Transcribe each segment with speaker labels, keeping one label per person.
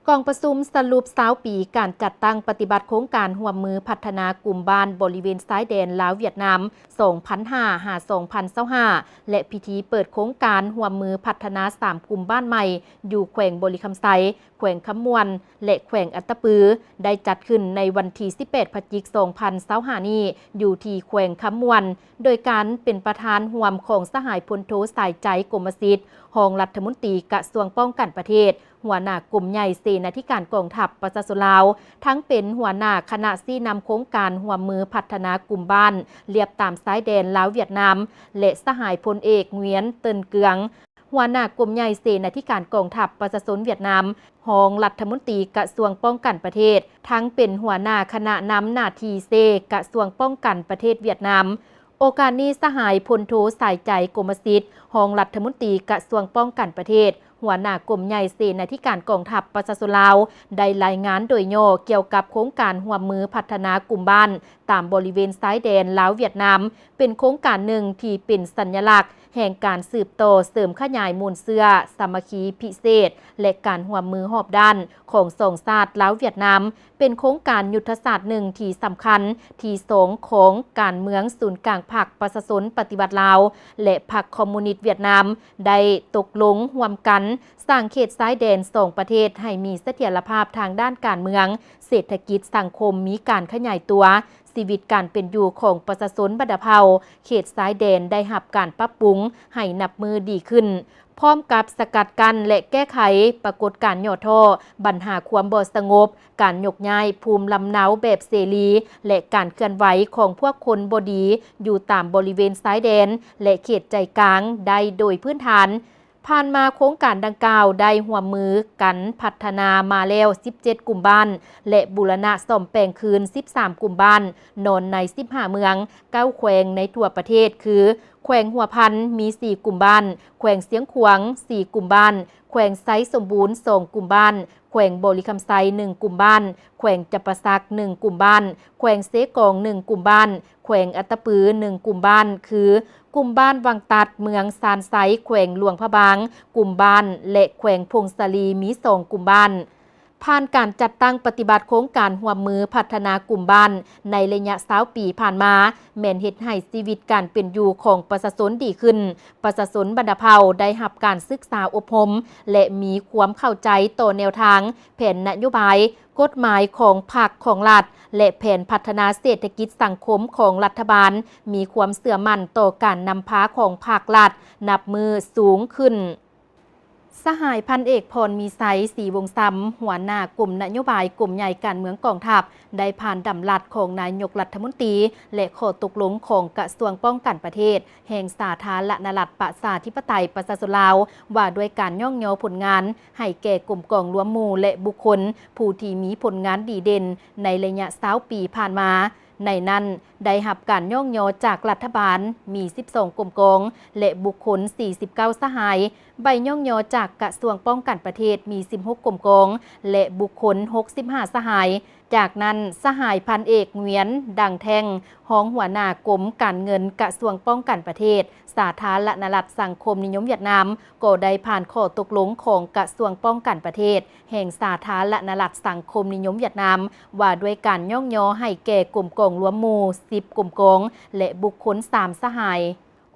Speaker 1: กองประชุมสรุป20 ปีการจัดตั้งปฏิบัติโครงการร่วมมือพัฒนากลุ่มบ้านบริเวณชายแดนลาวเวียดนาม2005-2025และพิธีเปิดโครงการร่วมมือพัฒนา3กลุ่มบ้านใหม่อยู่แขวงบริคำไซแขวงคำมวนและแขวงอัตตปือได้จัดขึ้นในวันที่18 พฤศจิกายน2025นี้อยู่ที่แขวงคำมวนโดยการเป็นประธานร่วมของสหายพลโทสายใจกรมสิทธิ์รองรัฐมนตรีกระทรวงป้องกันประเทศหัวหน้ากลุ่มใหญ่เสนาธิการกองทัพประชาชนลาวทั้งเป็นหัวหน้าคณะที่นำโครงการร่วมมือพัฒนากลุ่มบ้านเรียบตามสายแดนลาวเวียดนามและสหายพลเอกเวียนเตินเกืองหัวหน้ากลุ่มใหญ่เสนาธิการกองทัพประชาชนเวียดนามรองรัฐมนตรีกระทรวงป้องกันประเทศทั้งเป็นหัวหน้าคณะนำหน้าที่เซกระทรวงป้องกันประเทศเวียดนามโอกาสนี้สหายพลโทสายใจกรมสิทธิ์รองรัฐมนตรีกระทรวงป้องกันประเทศหัวหน้ากลุ่มใหญ่เสนาธิการกองทัพประชาชนลาวได้รายงานโดยย่อเกี่ยวกับโครงการร่วมมือพัฒนากลุ่มบ้านตามบริเวณชายแดนลาวเวียดนามเป็นโครงการหนึ่งที่เป็นสัญลักษณ์แห่งการสืบต่อเสริมขยายมูลเสื้อสามัคคีพิเศษและการร่วมมือหอบด้านของสองชาติลาวเวียดนามเป็นโครงการยุทธศาสตร์หนึ่งที่สำคัญที่สองของการเมืองศูนย์กลางพรรคประชาชนปฏิบัติลาวและพรรคคอมมิวนิสต์เวียดนามได้ตกลงร่วมกันสร้างเขตชายแดนสองประเทศให้มีเสถียรภาพทางด้านการเมืองเศรษฐกิจสังคมมีการขยายตัวชีวิตการเป็นอยู่ของประชาชนบัดเผาเขตชายแดนได้รับการปรับปรุงให้นับมือดีขึ้นพร้อมกับสกัดกั้นและแก้ไขปรากฏการณ์ย่อท่อปัญหาความบ่สงบการยกย้ายภูมิลำเนาแบบเสรีและการเคลื่อนไหวของพวกคนบดีอยู่ตามบริเวณชายแดนและเขตใจกลางได้โดยพื้นฐานผ่านมาโครงการดังกล่าวได้ร่วมมือกันพัฒนามาแล้ว17 กลุ่มบ้านและบูรณะซ่อมแปลงคืน13 กลุ่มบ้านนอนใน15 เมือง9แขวงในทั่วประเทศคือแขวงหัวพันมี4 กลุ่มบ้านแขวงเสียงขวาง4 กลุ่มบ้านแขวงไซสมบูรณ์2 กลุ่มบ้านแขวงบริคำไซ1 กลุ่มบ้านแขวงจัปสัก1 กลุ่มบ้านแขวงเสกอง1 กลุ่มบ้านแขวงอัตตปือ1 กลุ่มบ้านคือกลุ่มบ้านวังตัดเมืองซานไซแขวงหลวงพระบางกลุ่มบ้านและแขวงพงศลีมี2 กลุ่มบ้านผ่านการจัดตั้งปฏิบัติโครงการร่วมมือพัฒนากลุ่มบ้านในระยะ20 ปีผ่านมาแม่นเฮ็ดให้ชีวิตการเป็นอยู่ของประชาชนดีขึ้นประชาชนบัดเผาได้รับการศึกษาอบรมและมีความเข้าใจต่อแนวทางแผนนโยบายกฎหมายของภาคของรัฐและแผนพัฒนาเศรษฐกิจสังคมของรัฐบาลมีความเชื่อมั่นต่อการนำพาของภาครัฐนับมือสูงขึ้นสหายพันเอกพรมีไซศรีวงศ์ซ้ำหัวหน้ากลุ่มนโยบายกลุ่มใหญ่การเมืองกองทัพได้ผ่านดำรัสของนายกรัฐมนตรีและข้อตกลงของกระทรวงป้องกันประเทศแห่งสาธารณรัฐประชาธิปไตยประชาชนลาวว่าด้วยการย่องยอผลงานให้แก่กลุ่มกองรวมหมู่และบุคคลผู้ที่มีผลงานดีเด่นในระยะ20 ปีผ่านมาในนั้นได้รับการย่องยอจากรัฐบาลมี12 กลุ่มกองและบุคคล49 สหายใบย่องยอจากกระทรวงป้องกันประเทศมี16 กลุ่มกองและบุคคล65 สหายจากนั้นสหายพันเอกเวียนดังแท่งรองหัวหน้ากรมการเงินกระทรวงป้องกันประเทศสาธารณรัฐสังคมนิยมเวียดนามก็ได้ผ่านข้อตกลงของกระทรวงป้องกันประเทศแห่งสาธารณรัฐสังคมนิยมเวียดนามว่าด้วยการย่องยอให้แก่กลุ่มกองรวมหมู่10 กลุ่มกองและบุคคล3 สหาย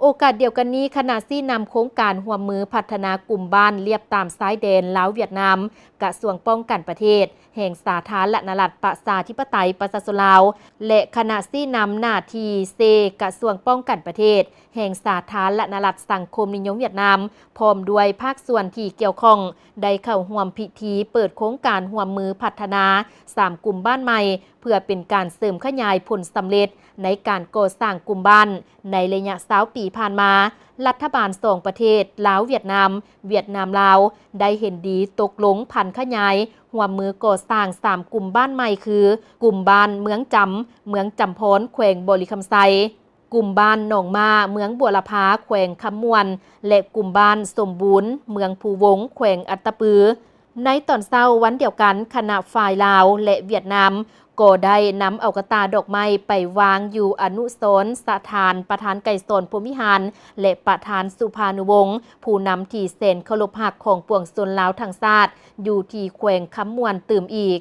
Speaker 1: โอกาสเดียวกันนี้ขณะที่นำโครงการร่วมมือพัฒนากลุ่มบ้านเรียบตามชายแดนลาวเวียดนามกระทรวงป้องกันประเทศแห่งสาธารณรัฐประชาธิปไตยประชาชนลาวและคณะที่นำหน้าที่เซกระทรวงป้องกันประเทศแห่งสาธารณรัฐสังคมนิยมเวียดนามพร้อมด้วยภาคส่วนที่เกี่ยวข้องได้เข้าร่วมพิธีเปิดโครงการร่วมมือพัฒนา3 กลุ่มบ้านใหม่เพื่อเป็นการเสริมขยายผลสำเร็จในการก่อสร้างกลุ่มบ้านในระยะ20 ปีผ่านมารัฐบาล2 ประเทศลาวเวียดนามลาวได้เห็นดีตกลงพันขยายร่วมมือก่อสร้าง3 กลุ่มบ้านใหม่คือกลุ่มบ้านเมืองจำพรแขวงบริคำไซกลุ่มบ้านหนองมาเมืองบัวละพาแขวงคำมวนและกลุ่มบ้านสมบูรณ์เมืองภูวงแขวงอัตตปือในตอนเช้าวันเดียวกันคณะฝ่ายลาวและเวียดนาม ก็ได้นำเอากระตาดอกไม้ไปวางอยู่อนุสรณ์สถานประธานไก่สนพรหมิหารและประธานสุภานุวงศ์ผู้นำที่เซนเคารพหักของปวงชนลาวทั้งชาติอยู่ที่แขวงคำมวนตื่มอีก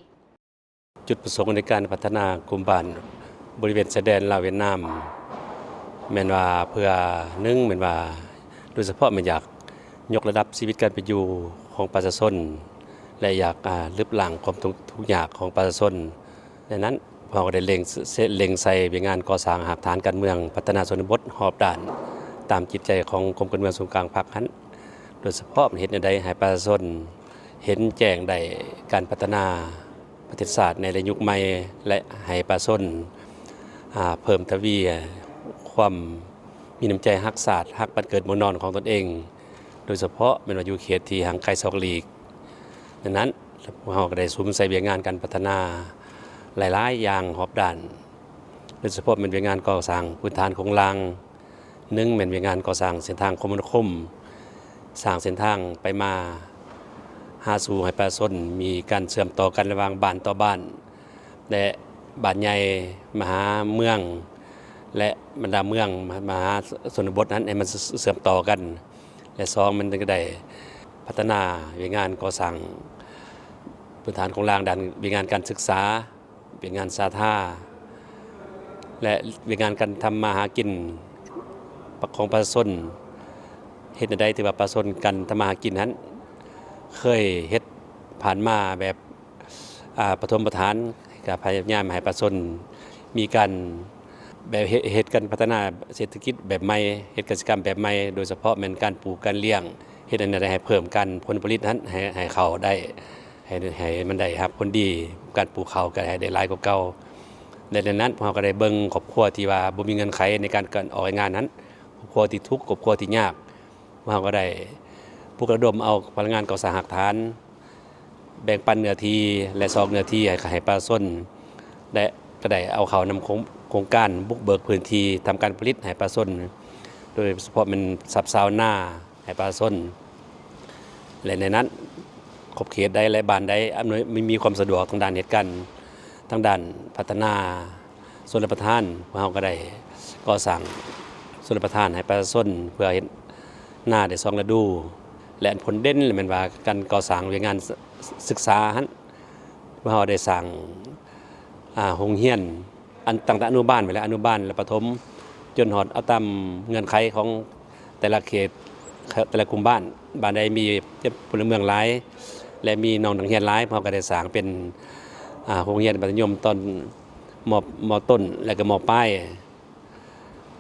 Speaker 2: จุดประสงค์ในการพัฒนากลุ่มบ้านบริเวณชายแดนลาวเวียดนามแม่นว่าเพื่อแม่นว่าโดยเฉพาะมันอยากยกระดับชีวิตการเป็นอยู่ของประชาชนและอยากลดละความทุกข์ยากของประชาชนดังนั้นเราก็ได้เล็งใส่เวียงานก่อสร้างหากฐานการเมืองพัฒนาชนบทหอบด้านตามจิตใจของกรมการเมืองส่วนกลางภาคนั้นโดยเฉพาะเห็นใดให้ประชาชนเห็นแจ้งได้การพัฒนาประเทศชาติในยุคใหม่และให้ประชาชนเพิ่มทวีความมีน้ำใจฮักศาสตร์ฮักบ้านเกิดเมืองนอนของตนเองโดยเฉพาะเป็นว่าอยู่เขตที่ห่างไกลซอกหลีกดังนั้นเราก็ได้สุ่มใส่เวียงงานการพัฒนาหลายๆอย่างหอบด้านโดยเฉพาะเป็นเวียงงานก่อสร้างพื้นฐานของรางเป็นเวียงงานก่อสร้างเส้นทางคมนาคมสร้างเส้นทางไปมาหาสู่ให้ประชาชนมีการเชื่อมต่อกันระหว่างบ้านต่อบ้านและบ้านใหญ่มหาเมืองและบรรดาเมืองมหาชนบทนั้นให้มันเชื่อมต่อกันและมันก็ได้พัฒนาเวียงงานก่อสร้างพื้นฐานของรางด้านเวียงงานการศึกษาเวียงงานสาธารณะและเวียงงานการทำมาหากินของประชาชนเฮ็ดได้ที่ว่าประชาชนกันทำมาหากินนั้นเคยเฮ็ดผ่านมาแบบปฐมประธานกับพยายามให้ประชาชนมีการแบบเฮ็ดกันพัฒนาเศรษฐกิจแบบใหม่เฮ็ดกิจกรรมแบบใหม่โดยเฉพาะแม่นการปลูกการเลี้ยงเฮ็ดอันใดให้เพิ่มกันผลผลิตนั้นให้เขาได้ให้มันได้ครับผลดีการปลูกข้าวก็ให้ได้หลายกว่าเก่าดังนั้นเราก็ได้เบิ่งครอบครัวที่ว่าบ่มีเงินไขในการออกงานนั้นครอบครัวที่ทุกข์ครอบครัวที่ยากเราก็ได้ปลุกระดมเอาพลังงานก่อสร้างหลักฐานแบ่งปันเนื้อที่และซอกเนื้อที่ให้ประชาชนและก็ได้เอาเขานำโครงการบุกเบิกพื้นที่ทำการผลิตให้ประชาชนโดยเฉพาะมันซับซ้อนหน้าให้ประชาชนและในนั้นขอบเขตใดและบ้านใดอำนวยมีความสะดวกทางด้านเหตุการณ์ทางด้านพัฒนาชลประทานเราก็ได้ก่อสร้างชลประทานให้ประชาชนเพื่อเห็นหน้าได้2ฤดูและผลเด่นแม่นว่าการก่อสร้างเวียงงานศึกษาหั่นเราได้สร้างโรงเรียนอันตั้งแต่อนุบาลไปแล้วอนุบาลและประถมจนฮอดเอาตามเงื่อนไขของแต่ละเขตแต่ละกลุ่มบ้านใดมีพลเมืองหลายและมีน้องนักเรียนหลายเราก็ได้สร้างเป็นโรงเรียนมัธยมตอนม.ต้นและก็ม.ปลาย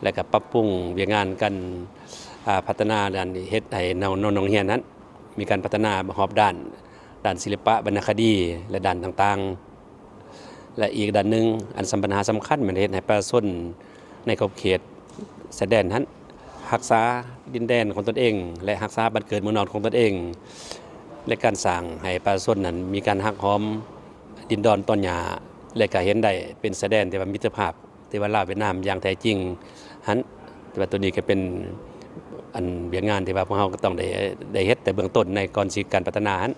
Speaker 2: และก็ปรับปรุงเวียงงานกันพัฒนาด้านเฮ็ดให้น้องเรียนนั้นมีการพัฒนาหอบด้านศิลปะวรรณคดีและด้านต่างๆและอีกด้านหนึ่งอันปัญหาสำคัญมันเฮ็ดให้ประชาชนในขอบเขตชายแดนนั้นรักษาดินแดนของตนเองและรักษาบ้านเกิดเมืองนอนของตนเองและการสร้างให้ประชาชนนั้นมีการฮักหอมดินดอนต้นหญ้าและก็เห็นได้เป็นชายแดนที่ว่ามิตรภาพที่ว่าลาวเวียดนามอย่างแท้จริงหันแต่ว่าตัวนี้ก็เป็นอันเวียงงานที่ว่าพวกเราก็ต้องได้เฮ็ดแต่เบื้องต้นในก่อนสิการพัฒนาหัน